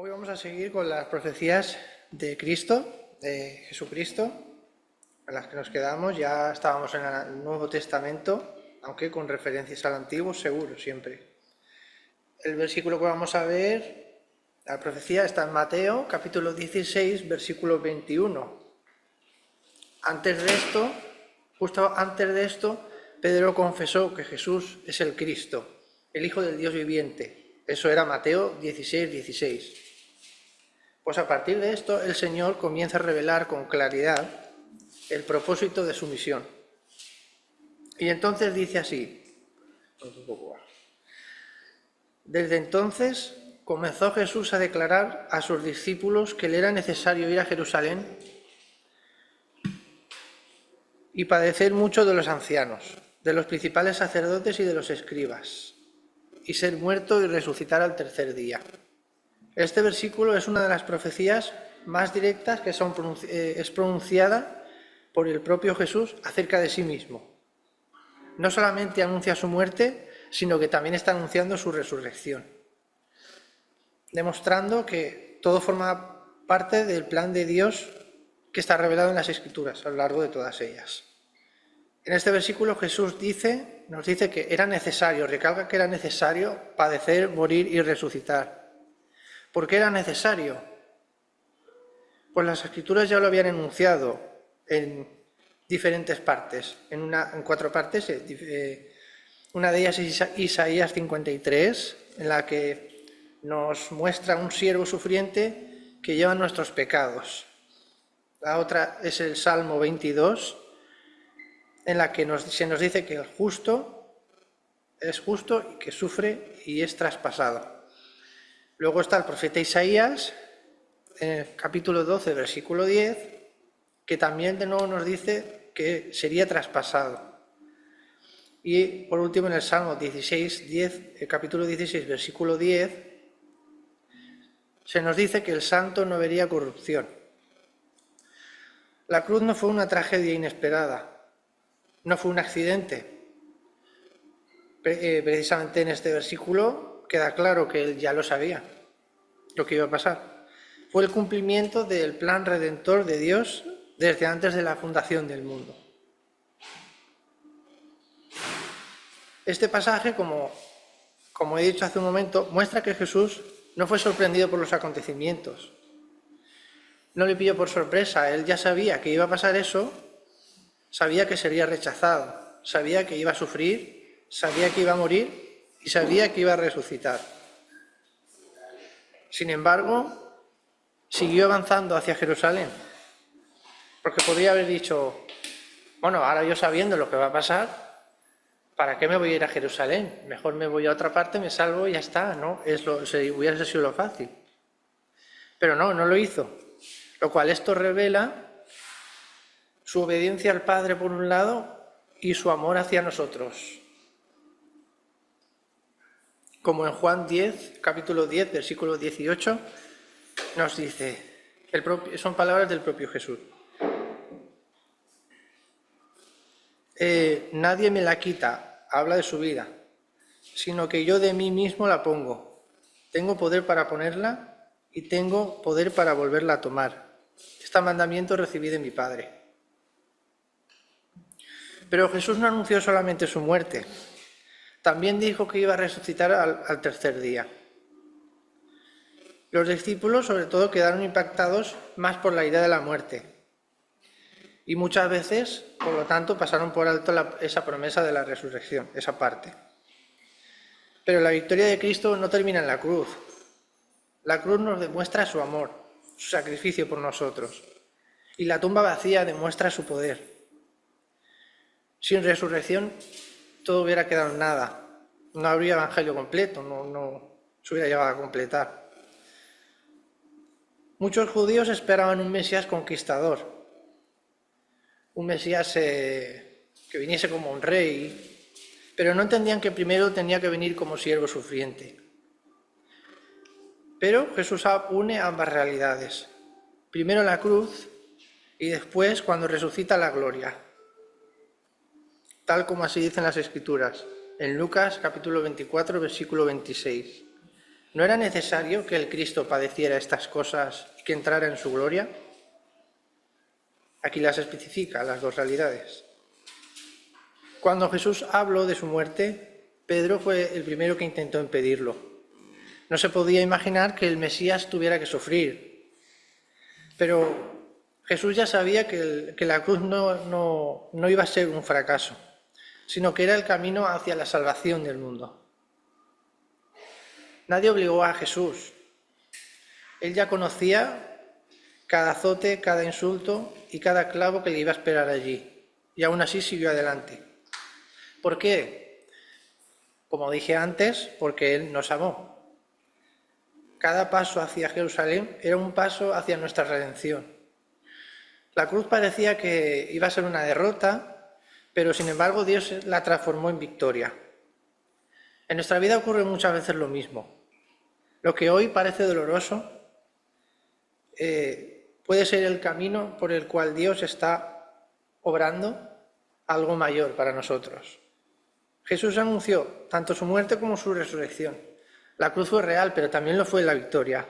Hoy vamos a seguir con las profecías de Cristo, de Jesucristo, en las que nos quedamos. Ya estábamos en el Nuevo Testamento, aunque con referencias al Antiguo, seguro, siempre. El versículo que vamos a ver, la profecía está en Mateo, capítulo 16, versículo 21. Justo antes de esto, Pedro confesó que Jesús es el Cristo, el Hijo del Dios viviente. Eso era Mateo 16, 16. Pues a partir de esto, el Señor comienza a revelar con claridad el propósito de su misión. Y entonces dice así: desde entonces comenzó Jesús a declarar a sus discípulos que le era necesario ir a Jerusalén y padecer mucho de los ancianos, de los principales sacerdotes y de los escribas, y ser muerto y resucitar al tercer día. Este versículo es una de las profecías más directas que es pronunciada por el propio Jesús acerca de sí mismo. No solamente anuncia su muerte, sino que también está anunciando su resurrección, demostrando que todo forma parte del plan de Dios que está revelado en las Escrituras a lo largo de todas ellas. En este versículo Jesús nos dice que era necesario, recalca que era necesario padecer, morir y resucitar. ¿Por qué era necesario? Pues las Escrituras ya lo habían enunciado en diferentes partes, en 4 partes. Una de ellas es Isaías 53, en la que nos muestra un siervo sufriente que lleva nuestros pecados. La otra es el Salmo 22, en la que se nos dice que el justo es justo y que sufre y es traspasado. Luego está el profeta Isaías, en el capítulo 12, versículo 10, que también de nuevo nos dice que sería traspasado. Y por último en el Salmo 16, 10, el capítulo 16, versículo 10, se nos dice que el santo no vería corrupción. La cruz no fue una tragedia inesperada, no fue un accidente. Precisamente en este versículo queda claro que él ya lo sabía, lo que iba a pasar. Fue el cumplimiento del plan redentor de Dios desde antes de la fundación del mundo. Este pasaje, como he dicho hace un momento, muestra que Jesús no fue sorprendido por los acontecimientos. No le pilló por sorpresa, él ya sabía que iba a pasar eso, sabía que sería rechazado, sabía que iba a sufrir, sabía que iba a morir y sabía que iba a resucitar. Sin embargo, siguió avanzando hacia Jerusalén, porque podría haber dicho: bueno, ahora yo sabiendo lo que va a pasar, ¿para qué me voy a ir a Jerusalén? Mejor me voy a otra parte, me salvo y ya está, ¿no? Hubiera sido lo fácil. Pero no lo hizo, lo cual esto revela su obediencia al Padre por un lado y su amor hacia nosotros. Como en Juan 10, capítulo 10, versículo 18, nos dice, son palabras del propio Jesús. Nadie me la quita, habla de su vida, sino que yo de mí mismo la pongo. Tengo poder para ponerla y tengo poder para volverla a tomar. Este mandamiento recibí de mi Padre. Pero Jesús no anunció solamente su muerte, también dijo que iba a resucitar al tercer día. Los discípulos, sobre todo, quedaron impactados más por la idea de la muerte. Y muchas veces, por lo tanto, pasaron por alto esa promesa de la resurrección, esa parte. Pero la victoria de Cristo no termina en la cruz. La cruz nos demuestra su amor, su sacrificio por nosotros. Y la tumba vacía demuestra su poder. Sin resurrección, todo hubiera quedado en nada. No habría evangelio completo, no se hubiera llegado a completar. Muchos judíos esperaban un Mesías conquistador, un Mesías que viniese como un rey, pero no entendían que primero tenía que venir como siervo sufriente. Pero Jesús une ambas realidades, primero la cruz y después cuando resucita la gloria, tal como así dicen las Escrituras, en Lucas capítulo 24, versículo 26. ¿No era necesario que el Cristo padeciera estas cosas y que entrara en su gloria? Aquí las especifica, las dos realidades. Cuando Jesús habló de su muerte, Pedro fue el primero que intentó impedirlo. No se podía imaginar que el Mesías tuviera que sufrir. Pero Jesús ya sabía que la cruz no iba a ser un fracaso, sino que era el camino hacia la salvación del mundo. Nadie obligó a Jesús. Él ya conocía cada azote, cada insulto y cada clavo que le iba a esperar allí. Y aún así siguió adelante. ¿Por qué? Como dije antes, porque Él nos amó. Cada paso hacia Jerusalén era un paso hacia nuestra redención. La cruz parecía que iba a ser una derrota, pero sin embargo Dios la transformó en victoria. En nuestra vida ocurre muchas veces lo mismo. Lo que hoy parece doloroso puede ser el camino por el cual Dios está obrando algo mayor para nosotros. Jesús anunció tanto su muerte como su resurrección. La cruz fue real, pero también lo fue la victoria.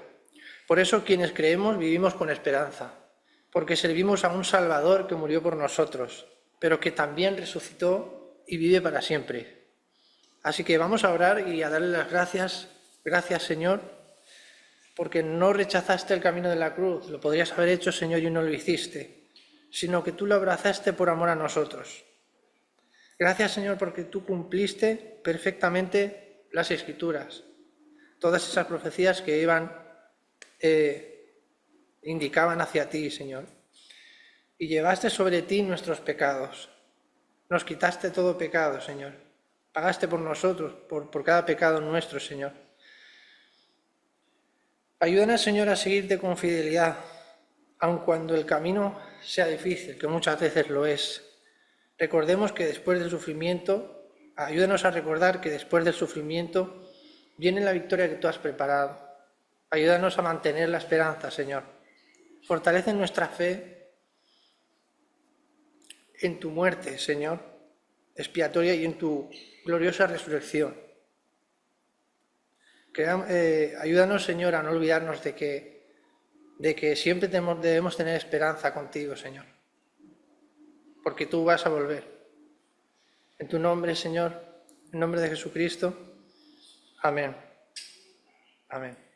Por eso quienes creemos vivimos con esperanza, porque servimos a un Salvador que murió por nosotros, pero que también resucitó y vive para siempre. Así que vamos a orar y a darle las gracias. Gracias, Señor, porque no rechazaste el camino de la cruz. Lo podrías haber hecho, Señor, y no lo hiciste, sino que tú lo abrazaste por amor a nosotros. Gracias, Señor, porque tú cumpliste perfectamente las Escrituras, todas esas profecías que indicaban hacia ti, Señor. Y llevaste sobre ti nuestros pecados. Nos quitaste todo pecado, Señor. Pagaste por nosotros, por cada pecado nuestro, Señor. Ayúdanos, Señor, a seguirte con fidelidad, aun cuando el camino sea difícil, que muchas veces lo es. Recordemos que después del sufrimiento, ayúdanos a recordar que después del sufrimiento viene la victoria que tú has preparado. Ayúdanos a mantener la esperanza, Señor. Fortalece nuestra fe en tu muerte, Señor, expiatoria, y en tu gloriosa resurrección. Ayúdanos, Señor, a no olvidarnos de que siempre debemos tener esperanza contigo, Señor, porque tú vas a volver. En tu nombre, Señor, en nombre de Jesucristo. Amén. Amén.